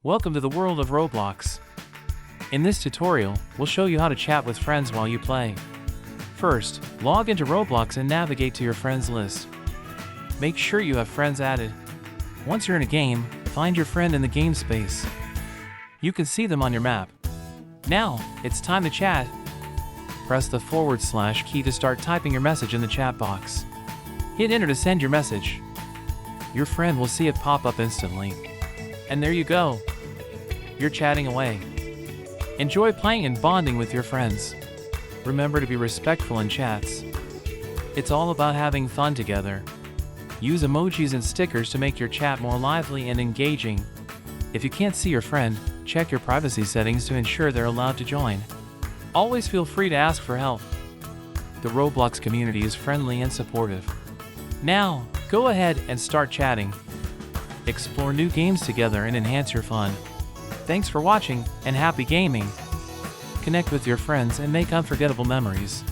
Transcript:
Welcome to the world of Roblox. In this tutorial, we'll show you how to chat with friends while you play. First, log into Roblox and navigate to your friends list. Make sure you have friends added. Once you're in a game, find your friend in the game space. You can see them on your map. Now, it's time to chat. Press the / key to start typing your message in the chat box. Hit enter to send your message. Your friend will see it pop up instantly. And there you go. You're chatting away. Enjoy playing and bonding with your friends. Remember to be respectful in chats. It's all about having fun together. Use emojis and stickers to make your chat more lively and engaging. If you can't see your friend, check your privacy settings to ensure they're allowed to join. Always feel free to ask for help. The Roblox community is friendly and supportive. Now, go ahead and start chatting. Explore new games together and enhance your fun. Thanks for watching, and happy gaming! Connect with your friends and make unforgettable memories.